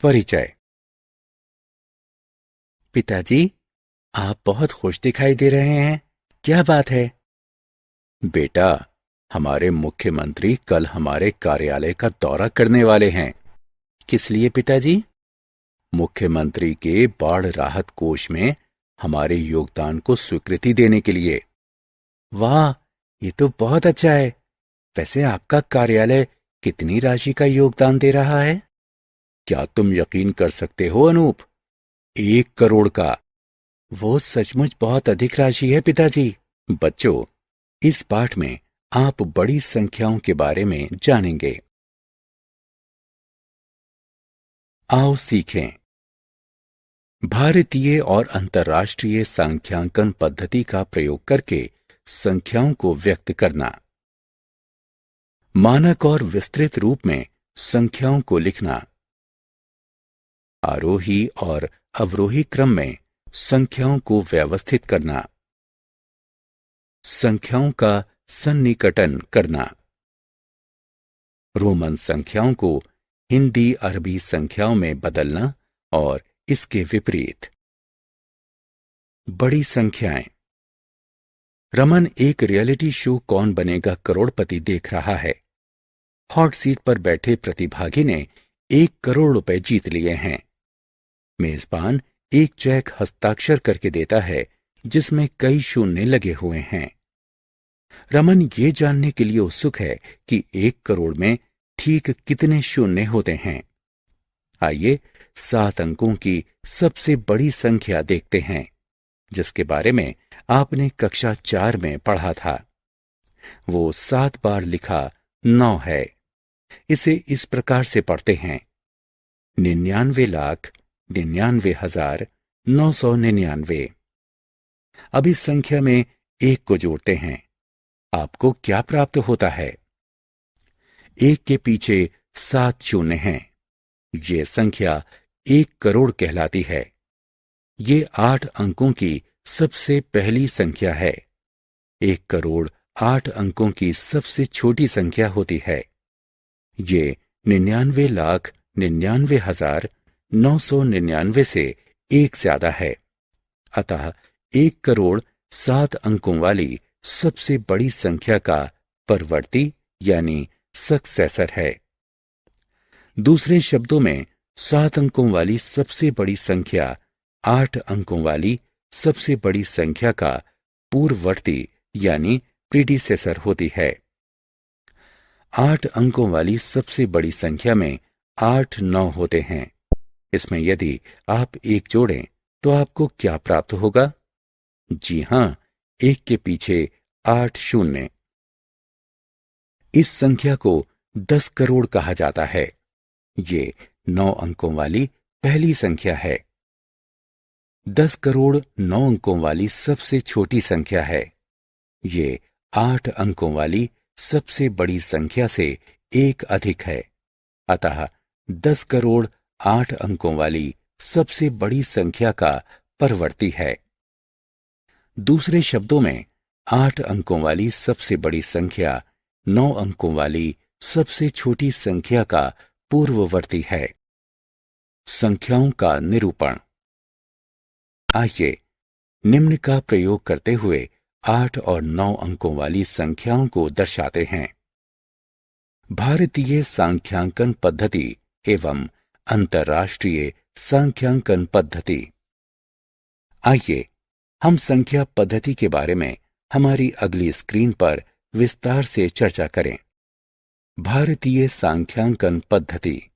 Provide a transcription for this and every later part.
परिचय। पिताजी, आप बहुत खुश दिखाई दे रहे हैं। क्या बात है? बेटा, हमारे मुख्यमंत्री कल हमारे कार्यालय का दौरा करने वाले हैं। किस लिए पिताजी? मुख्यमंत्री के बाढ़ राहत कोष में हमारे योगदान को स्वीकृति देने के लिए। वाह, ये तो बहुत अच्छा है। वैसे आपका कार्यालय कितनी राशि का योगदान दे रहा है? क्या तुम यकीन कर सकते हो अनूप? 1 करोड़ का। वो सचमुच बहुत अधिक राशि है पिताजी। बच्चों, इस पाठ में आप बड़ी संख्याओं के बारे में जानेंगे। आओ सीखें। भारतीय और अंतर्राष्ट्रीय सांख्यांकन पद्धति का प्रयोग करके संख्याओं को व्यक्त करना। मानक और विस्तृत रूप में संख्याओं को लिखना। आरोही और अवरोही क्रम में संख्याओं को व्यवस्थित करना। संख्याओं का सन्निकटन करना। रोमन संख्याओं को हिंदी अरबी संख्याओं में बदलना और इसके विपरीत। बड़ी संख्याएं। रमन एक रियलिटी शो कौन बनेगा करोड़पति देख रहा है। हॉट सीट पर बैठे प्रतिभागी ने 1 करोड़ रुपए जीत लिए हैं। मेजबान एक चेक हस्ताक्षर करके देता है जिसमें कई शून्य लगे हुए हैं। रमन ये जानने के लिए उत्सुक है कि 1 करोड़ में ठीक कितने शून्य होते हैं। आइए 7 अंकों की सबसे बड़ी संख्या देखते हैं, जिसके बारे में आपने कक्षा 4 में पढ़ा था। वो 7 बार लिखा 9 है। इसे इस प्रकार से पढ़ते हैं: 99,99,999। अब इस संख्या में 1 को जोड़ते हैं। आपको क्या प्राप्त होता है? 1 के पीछे 7 शून्य हैं। ये संख्या 1 करोड़ कहलाती है। ये 8 अंकों की सबसे पहली संख्या है। 1 करोड़ 8 अंकों की सबसे छोटी संख्या होती है। ये 99,99,999 से 1 ज्यादा है। अतः 1 करोड़ 7 अंकों वाली सबसे बड़ी संख्या का परवर्ती यानी सक्सेसर है। दूसरे शब्दों में 7 अंकों वाली सबसे बड़ी संख्या 8 अंकों वाली सबसे बड़ी संख्या का पूर्ववर्ती यानी प्रीडिसेसर होती है। 8 अंकों वाली सबसे बड़ी संख्या में 8 9 होते हैं। इसमें यदि आप 1 जोड़ें तो आपको क्या प्राप्त होगा? जी हां, 1 के पीछे 8 शून्य। इस संख्या को 10 करोड़ कहा जाता है। ये 9 अंकों वाली पहली संख्या है। 10 करोड़ 9 अंकों वाली सबसे छोटी संख्या है। ये 8 अंकों वाली सबसे बड़ी संख्या से 1 अधिक है। अतः 10 करोड़ 8 अंकों वाली सबसे बड़ी संख्या का परवर्ती है। दूसरे शब्दों में 8 अंकों वाली सबसे बड़ी संख्या 9 अंकों वाली सबसे छोटी संख्या का पूर्ववर्ती है। संख्याओं का निरूपण। आइए निम्न का प्रयोग करते हुए 8 और 9 अंकों वाली संख्याओं को दर्शाते हैं। भारतीय सांख्यांकन पद्धति एवं अंतर्राष्ट्रीय सांख्यांकन पद्धति। आइए हम संख्या पद्धति के बारे में हमारी अगली स्क्रीन पर विस्तार से चर्चा करें। भारतीय सांख्यांकन पद्धति।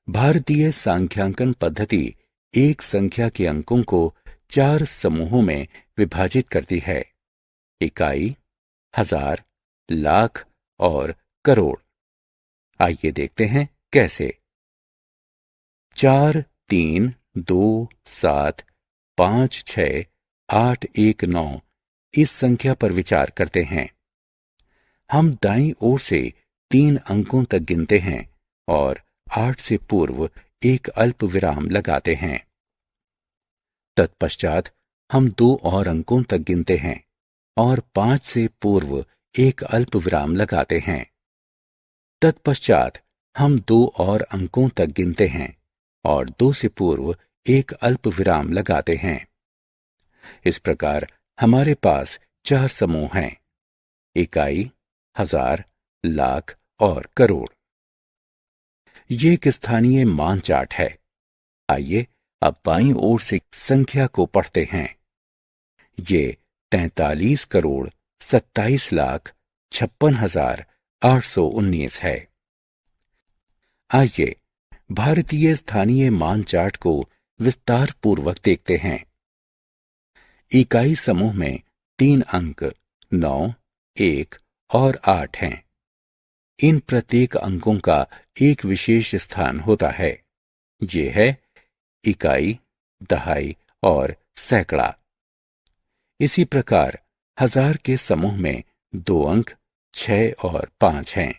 भारतीय सांख्यांकन पद्धति एक संख्या के अंकों को 4 समूहों में विभाजित करती है: इकाई, हजार, लाख और करोड़। आइए देखते हैं कैसे। 4 3 2 7 5 6 8 1 9 इस संख्या पर विचार करते हैं। हम दाईं ओर से 3 अंकों तक गिनते हैं और 8 से पूर्व एक अल्प विराम लगाते हैं। तत्पश्चात हम 2 और अंकों तक गिनते हैं और 5 से पूर्व एक अल्प विराम लगाते हैं। तत्पश्चात हम 2 और अंकों तक गिनते हैं और 2 से पूर्व एक अल्प विराम लगाते हैं। इस प्रकार हमारे पास 4 समूह हैं: इकाई, हजार, लाख और करोड़। ये एक स्थानीय मान चार्ट है। आइए अब बाईं ओर से संख्या को पढ़ते हैं। ये 43 करोड़ 27 लाख 56,819 है। आइए भारतीय स्थानीय मान चार्ट को विस्तार पूर्वक देखते हैं। इकाई समूह में 3 अंक 9, 1 और 8 हैं। इन प्रत्येक अंकों का एक विशेष स्थान होता है। ये है इकाई, दहाई और सैकड़ा। इसी प्रकार हजार के समूह में 2 अंक 6 और 5 हैं।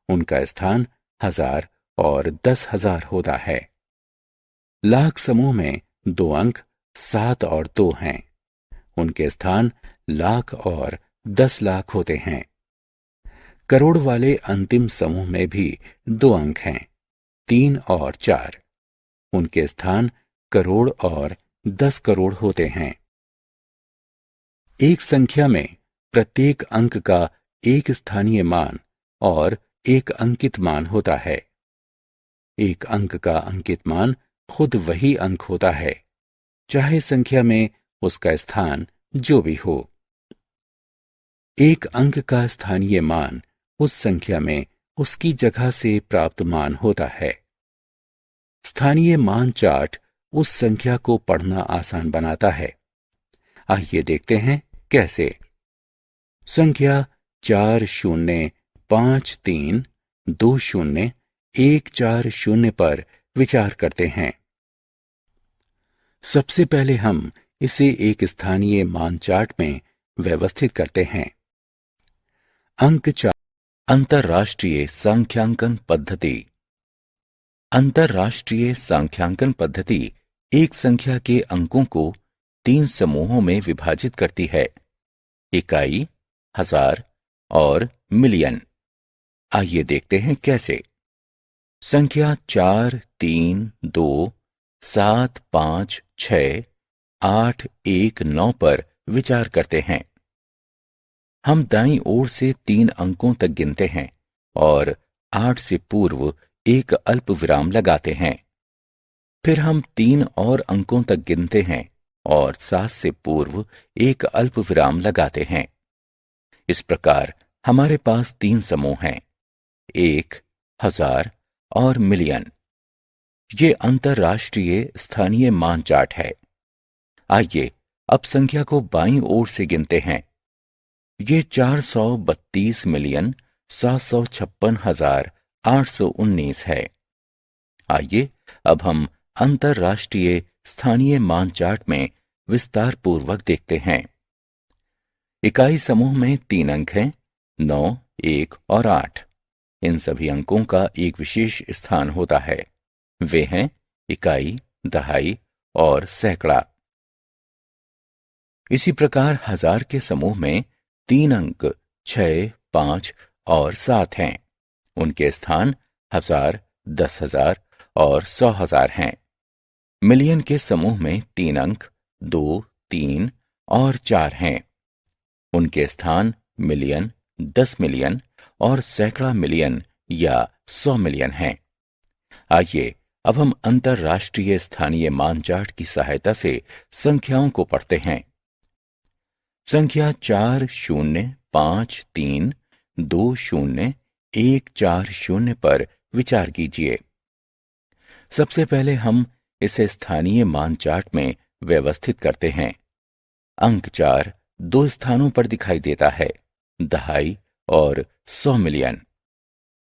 उनका स्थान 1000 और 10,000 होता है। लाख समूह में 2 अंक 7 और 2 हैं। उनके स्थान लाख और 10 लाख होते हैं। करोड़ वाले अंतिम समूह में भी 2 अंक हैं, 3 और 4। उनके स्थान करोड़ और 10 करोड़ होते हैं। एक संख्या में प्रत्येक अंक का एक स्थानीय मान और एक अंकित मान होता है। एक अंक का अंकित मान खुद वही अंक होता है, चाहे संख्या में उसका स्थान जो भी हो। एक अंक का स्थानीय मान उस संख्या में उसकी जगह से प्राप्त मान होता है। स्थानीय मान चार्ट उस संख्या को पढ़ना आसान बनाता है। आइए देखते हैं कैसे। संख्या 40532014 पर विचार करते हैं। सबसे पहले हम इसे एक स्थानीय मान चार्ट में व्यवस्थित करते हैं। अंक 4 अंतरराष्ट्रीय सांख्यांकन पद्धति। अंतरराष्ट्रीय सांख्यांकन पद्धति एक संख्या के अंकों को 3 समूहों में विभाजित करती है: इकाई, हजार और मिलियन। आइए देखते हैं कैसे। संख्या 4, 3, 2, 7, 5, 6, 8, 1, 9 पर विचार करते हैं। हम दाईं ओर से 3 अंकों तक गिनते हैं और 8 से पूर्व एक अल्प विराम लगाते हैं। फिर हम 3 और अंकों तक गिनते हैं और 7 से पूर्व एक अल्प विराम लगाते हैं। इस प्रकार हमारे पास 3 समूह हैं: 1, हजार और मिलियन। ये अंतरराष्ट्रीय स्थानीय मान चार्ट है। आइए अब संख्या को बाईं ओर से गिनते हैं। ये 432,756,819 है। आइए अब हम अंतरराष्ट्रीय स्थानीय मान चार्ट में विस्तार पूर्वक देखते हैं। इकाई समूह में 3 अंक हैं, 9, 1 और 8। इन सभी अंकों का एक विशेष स्थान होता है। वे हैं इकाई, दहाई और सैकड़ा। इसी प्रकार हजार के समूह में 3 अंक 6, 5 और 7 हैं। उनके स्थान 1000, 10,000 और 100,000 हैं। मिलियन के समूह में 3 अंक 2, 3 और 4 हैं। उनके स्थान मिलियन, 10 मिलियन और सैकड़ा मिलियन या 100 मिलियन हैं। आइए अब हम अंतरराष्ट्रीय स्थानीय मान चार्ट की सहायता से संख्याओं को पढ़ते हैं। संख्या 40532014 पर विचार कीजिए। सबसे पहले हम इसे स्थानीय मान चार्ट में व्यवस्थित करते हैं। अंक 4 2 स्थानों पर दिखाई देता है: दहाई और 100 मिलियन।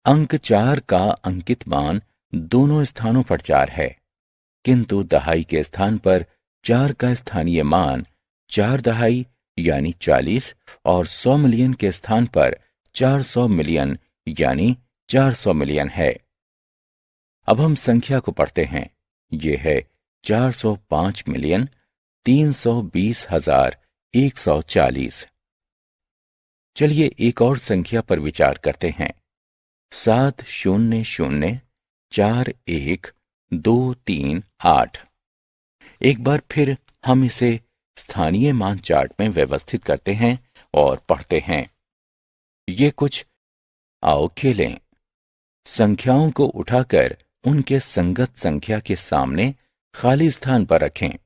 अंक 4 का अंकित मान दोनों स्थानों पर 4 है, किंतु दहाई के स्थान पर 4 का स्थानीय मान 4 दहाई यानी 40 और 100 मिलियन के स्थान पर 400 मिलियन यानी 400 मिलियन है। अब हम संख्या को पढ़ते हैं। ये है 405,320,140। चलिए एक और संख्या पर विचार करते हैं। 700412338। एक बार फिर हम इसे स्थानीय मान चार्ट में व्यवस्थित करते हैं और पढ़ते हैं। ये कुछ, आओ खेलें। संख्याओं को उठाकर उनके संगत संख्या के सामने खाली स्थान पर रखें।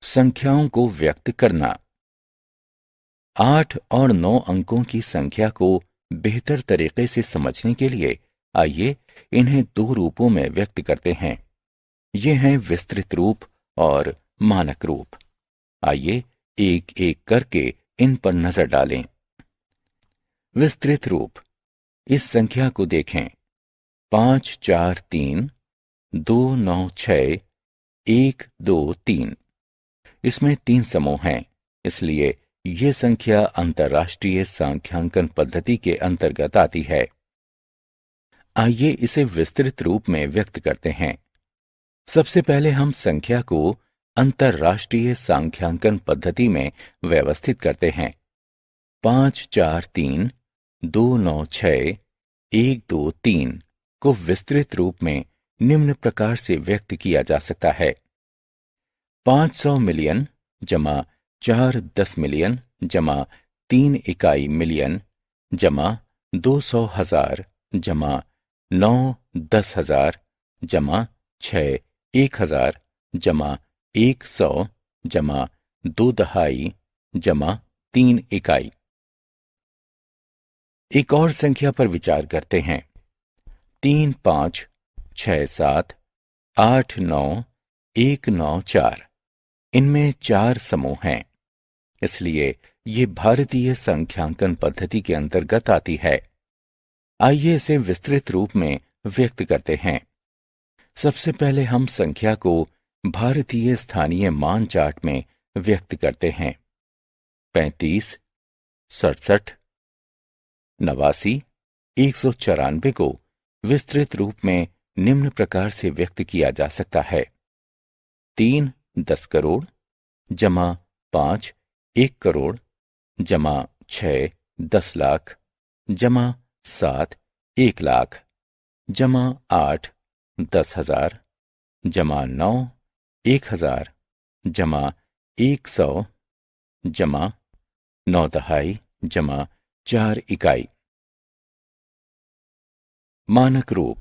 संख्याओं को व्यक्त करना। 8 और 9 अंकों की संख्या को बेहतर तरीके से समझने के लिए आइए इन्हें दो रूपों में व्यक्त करते हैं। ये हैं विस्तृत रूप और मानक रूप। आइए एक एक करके इन पर नजर डालें। विस्तृत रूप। इस संख्या को देखें, 543296123। इसमें 3 समूह हैं, इसलिए ये संख्या अंतर्राष्ट्रीय सांख्यांकन पद्धति के अंतर्गत आती है। आइए इसे विस्तृत रूप में व्यक्त करते हैं। सबसे पहले हम संख्या को अंतर्राष्ट्रीय सांख्यांकन पद्धति में व्यवस्थित करते हैं। 543296123 को विस्तृत रूप में निम्न प्रकार से व्यक्त किया जा सकता है। 500 मिलियन जमा 4 10 मिलियन जमा 3 इकाई मिलियन जमा 200,000 जमा 9 10,000 जमा 6 1,000 जमा 100 जमा 2 दहाई जमा 3 इकाई। एक और संख्या पर विचार करते हैं। 3 5 6 7 8 9 1 9 4। इनमें 4 समूह हैं, इसलिए ये भारतीय संख्यांकन पद्धति के अंतर्गत आती है। आइए इसे विस्तृत रूप में व्यक्त करते हैं। सबसे पहले हम संख्या को भारतीय स्थानीय मान चार्ट में व्यक्त करते हैं। 35 67 89 194 को विस्तृत रूप में निम्न प्रकार से व्यक्त किया जा सकता है। 3 10 करोड़ जमा 5 1 करोड़ जमा 6 10 लाख जमा 7 1 लाख जमा 8 10,000 जमा 9 1,000 जमा 100 जमा 9 दहाई जमा 4 इकाई। मानक रूप।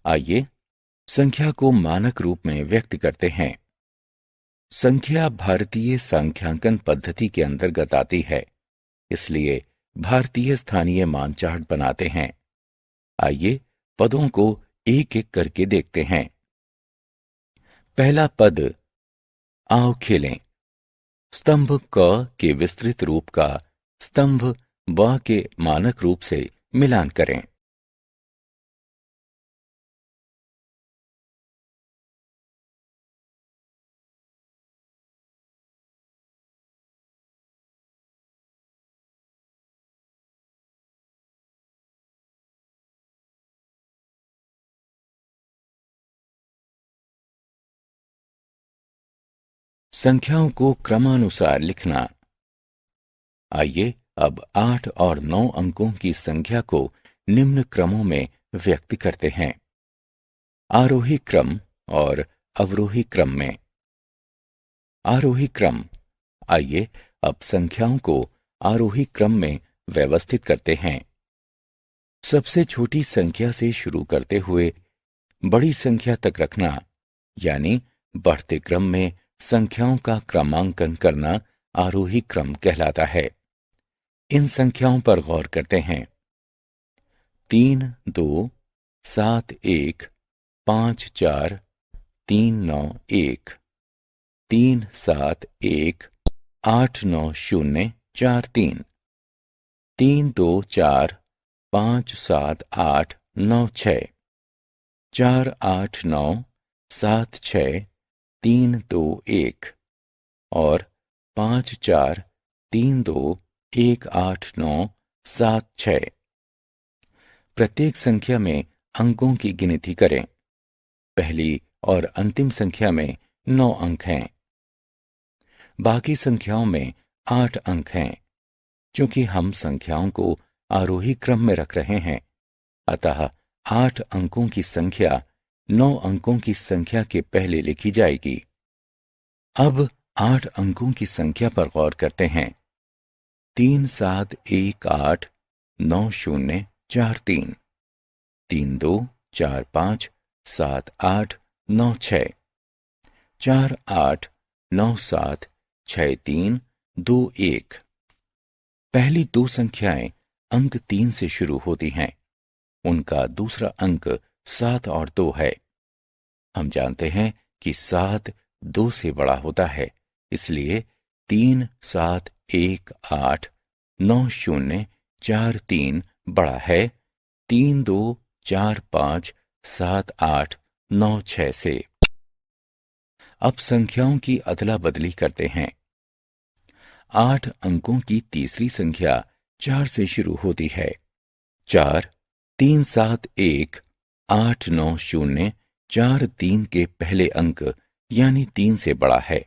आइए संख्या को मानक रूप में व्यक्त करते हैं। संख्या भारतीय सांख्यांकन पद्धति के अंतर्गत आती है, इसलिए भारतीय स्थानीय मान चार्ट बनाते हैं। आइए पदों को एक एक करके देखते हैं। पहला पद, आओ खेलें। स्तंभ क के विस्तृत रूप का स्तंभ ब के मानक रूप से मिलान करें। संख्याओं को क्रमानुसार लिखना। आइए अब 8 और 9 अंकों की संख्या को निम्न क्रमों में व्यक्त करते हैं। आरोही क्रम और अवरोही क्रम में। आरोही क्रम। आइए अब संख्याओं को आरोही क्रम में व्यवस्थित करते हैं। सबसे छोटी संख्या से शुरू करते हुए बड़ी संख्या तक रखना, यानी बढ़ते क्रम में संख्याओं का क्रमांकन करना आरोही क्रम कहलाता है। इन संख्याओं पर गौर करते हैं। 3 2 7 1 5 4 3 9 1 3 7 1 8 9 0 4 3 3 2 4 5 7 8 9 6 4 8 9 7 6 3 2 1 और 5 4 3 2 1 8 9 7 6। प्रत्येक संख्या में अंकों की गिनती करें। पहली और अंतिम संख्या में 9 अंक हैं। बाकी संख्याओं में 8 अंक हैं। क्योंकि हम संख्याओं को आरोही क्रम में रख रहे हैं, अतः 8 अंकों की संख्या 9 अंकों की संख्या के पहले लिखी जाएगी। अब 8 अंकों की संख्या पर गौर करते हैं। 37189043, 32457896, 48976321। पहली दो संख्याएं अंक 3 से शुरू होती हैं। उनका दूसरा अंक 7 और 2 है। हम जानते हैं कि 7 2 से बड़ा होता है, इसलिए 37189043 बड़ा है 32457896 से। अब संख्याओं की अदला बदली करते हैं। 8 अंकों की तीसरी संख्या 4 से शुरू होती है। 4 37189043 के पहले अंक यानी 3 से बड़ा है,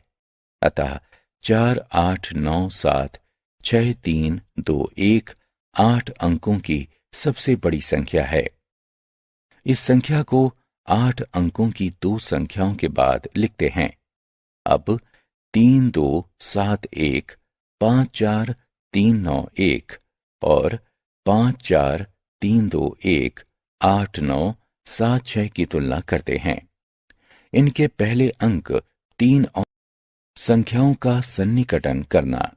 अतः 48976321 8 अंकों की सबसे बड़ी संख्या है। इस संख्या को 8 अंकों की दो संख्याओं के बाद लिखते हैं। अब 327154391 और 543218976 की तुलना करते हैं। इनके पहले अंक 3 और संख्याओं का सन्निकटन करना।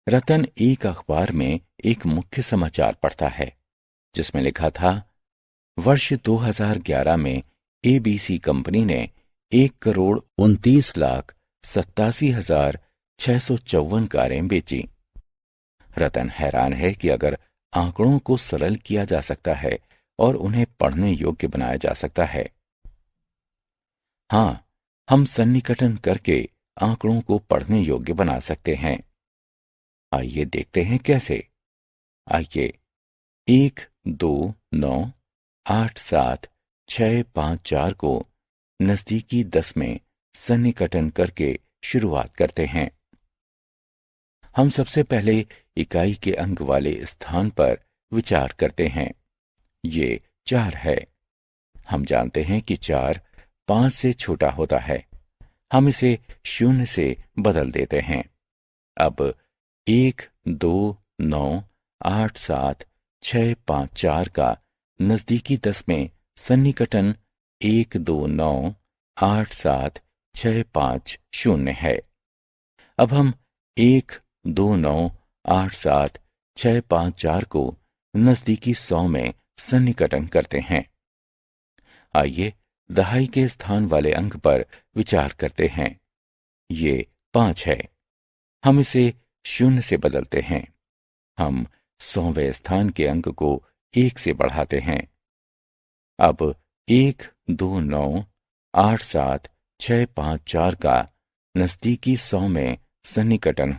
रतन एक अखबार में एक मुख्य समाचार पढ़ता है, जिसमें लिखा था, वर्ष 2011 में एबीसी कंपनी ने 1,29,87,654 कारें बेची। रतन हैरान है कि अगर आंकड़ों को सरल किया जा सकता है और उन्हें पढ़ने योग्य बनाया जा सकता है। हाँ, हम सन्निकटन करके आंकड़ों को पढ़ने योग्य बना सकते हैं। आइए देखते हैं कैसे। आइए 129875654 को नजदीकी 10 में सन्निकटन करके शुरुआत करते हैं। हम सबसे पहले इकाई के अंक वाले स्थान पर विचार करते हैं। ये 4 है। हम जानते हैं कि 4 5 से छोटा होता है। हम इसे 0 से बदल देते हैं। अब 129875654 का नजदीकी 10 में सन्निकटन 1298765 है। अब हम 129875654 को नजदीकी 100 में सन्निकटन करते हैं। आइए दहाई के स्थान वाले अंक पर विचार करते हैं। ये 5 है। हम इसे 0 से बदलते हैं। हम 100वें स्थान के अंक को 1 से बढ़ाते हैं। अब 129875654 का नजदीकी 100 में सन्निकटन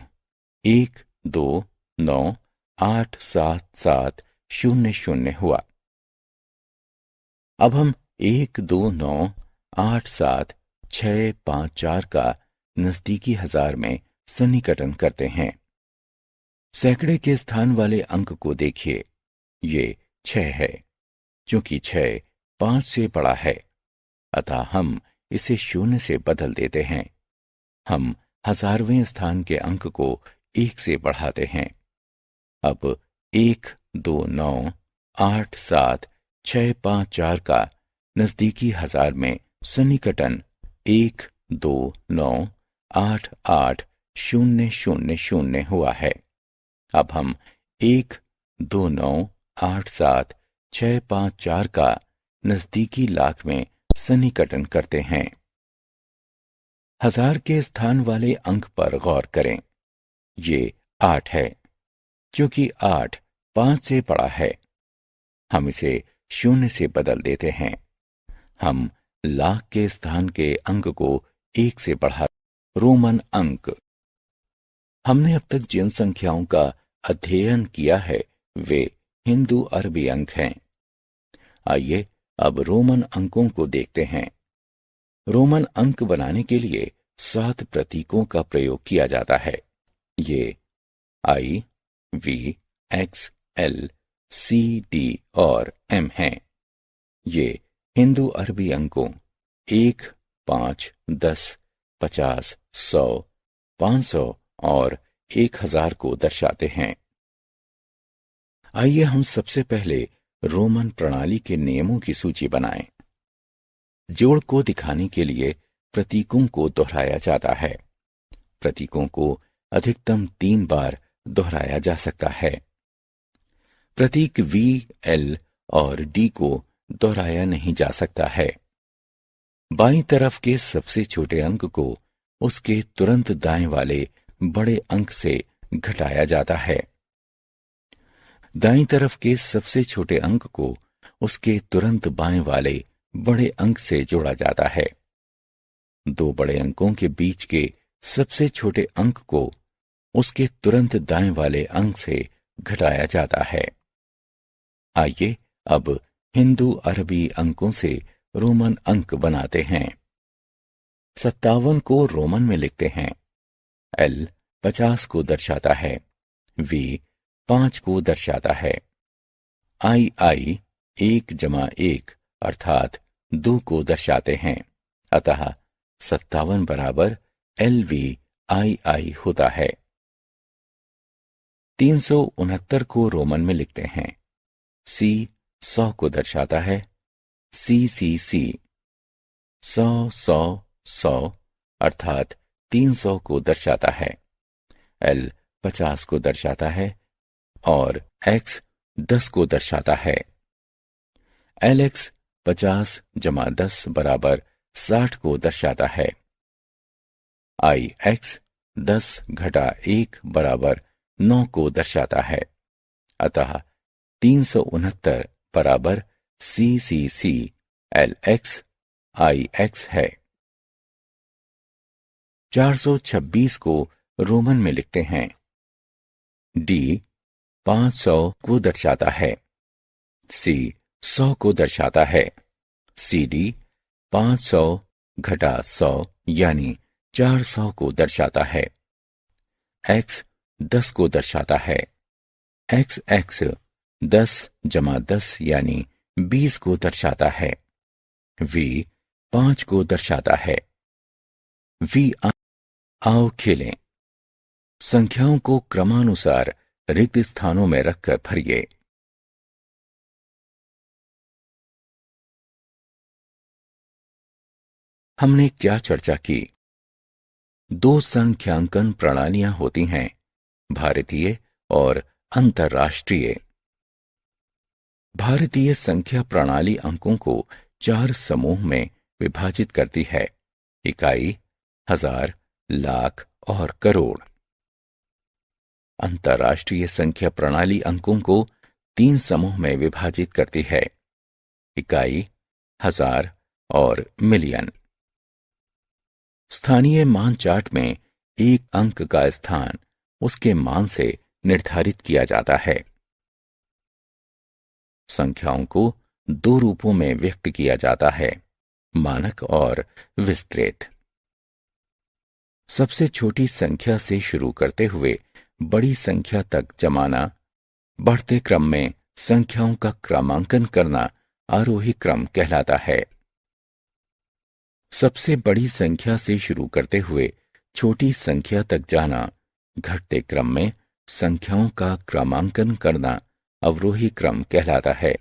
1298770 हुआ। अब हम 129875654 का नजदीकी 1000 में सन्निकटन करते हैं। सैकड़े के स्थान वाले अंक को देखिए। ये 6 है। क्योंकि 6 5 से बड़ा है, अतः हम इसे 0 से बदल देते हैं। हम 1000वें स्थान के अंक को 1 से बढ़ाते हैं। अब 129875654 का नजदीकी 1000 में सन्निकटन 1298800 हुआ है। अब हम 129875654 का नजदीकी लाख में सन्निकटन करते हैं। 1000 के स्थान वाले अंक पर गौर करें। ये 8 है। क्योंकि 8 5 से बड़ा है, हम इसे 0 से बदल देते हैं। हम लाख के स्थान के अंक को 1 से बढ़ा। रोमन अंक। हमने अब तक जिन संख्याओं का अध्ययन किया है वे हिंदू अरबी अंक हैं। आइए अब रोमन अंकों को देखते हैं। रोमन अंक बनाने के लिए 7 प्रतीकों का प्रयोग किया जाता है। ये I, V, X, L, C, D और एम हैं। ये हिंदू अरबी अंकों 1, 5, 10, 50, 100, 500 और 1000 को दर्शाते हैं। आइए हम सबसे पहले रोमन प्रणाली के नियमों की सूची बनाएं। जोड़ को दिखाने के लिए प्रतीकों को दोहराया जाता है। प्रतीकों को अधिकतम 3 बार दोहराया जा सकता है। प्रतीक V, L और D को दोहराया नहीं जा सकता है। बाईं तरफ के सबसे छोटे अंक को उसके तुरंत दाएं वाले बड़े अंक से घटाया जाता है। दाईं तरफ के सबसे छोटे अंक को उसके तुरंत बाएं वाले बड़े अंक से जोड़ा जाता है। 2 बड़े अंकों के बीच के सबसे छोटे अंक को उसके तुरंत दाएं वाले अंक से घटाया जाता है। आइए अब हिंदू अरबी अंकों से रोमन अंक बनाते हैं। 57 को रोमन में लिखते हैं। L 50 को दर्शाता है। V 5 को दर्शाता है। I 1 जमा 1 अर्थात 2 को दर्शाते हैं। अतः 57 बराबर LVII होता है। 369 को रोमन में लिखते हैं। C 100 को दर्शाता है। CCC 100 100 100 अर्थात 300 को दर्शाता है। L 50 को दर्शाता है और X 10 को दर्शाता है। LX 50 जमा 10 बराबर 60 को दर्शाता है। IX 10 घटा 1 बराबर 9 को दर्शाता है। अतः 369 बराबर CCC LX IX है। 426 को रोमन में लिखते हैं। D 500 को दर्शाता है। C 100 को दर्शाता है। CD 500 घटा 100 यानी 400 को दर्शाता है। X 10 को दर्शाता है। XX 10 जमा 10 यानी 20 को दर्शाता है। V 5 को दर्शाता है। V आओ खेलें। संख्याओं को क्रमानुसार रिक्त स्थानों में रखकर भरिए। हमने क्या चर्चा की? 2 संख्यांकन प्रणालियां होती हैं, भारतीय और अंतर्राष्ट्रीय। भारतीय संख्या प्रणाली अंकों को 4 समूह में विभाजित करती है: इकाई, हजार, लाख और करोड़। अंतर्राष्ट्रीय संख्या प्रणाली अंकों को 3 समूह में विभाजित करती है: इकाई, हजार और मिलियन। स्थानीय मान चार्ट में एक अंक का स्थान उसके मान से निर्धारित किया जाता है। संख्याओं को 2 रूपों में व्यक्त किया जाता है: मानक और विस्तृत। सबसे छोटी संख्या से शुरू करते हुए बड़ी संख्या तक जमाना, बढ़ते क्रम में संख्याओं का क्रमांकन करना आरोही क्रम कहलाता है। सबसे बड़ी संख्या से शुरू करते हुए छोटी संख्या तक जाना, घटते क्रम में संख्याओं का क्रमांकन करना अवरोही क्रम कहलाता है।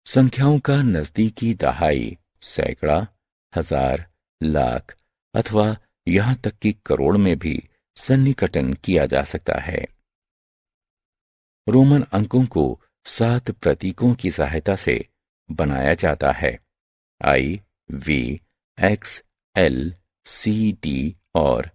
संख्याओं का नजदीकी दहाई, सैकड़ा, हजार, लाख अथवा यहां तक कि करोड़ में भी सन्निकटन किया जा सकता है। रोमन अंकों को 7 प्रतीकों की सहायता से बनाया जाता है: I, V, X, L, C, D और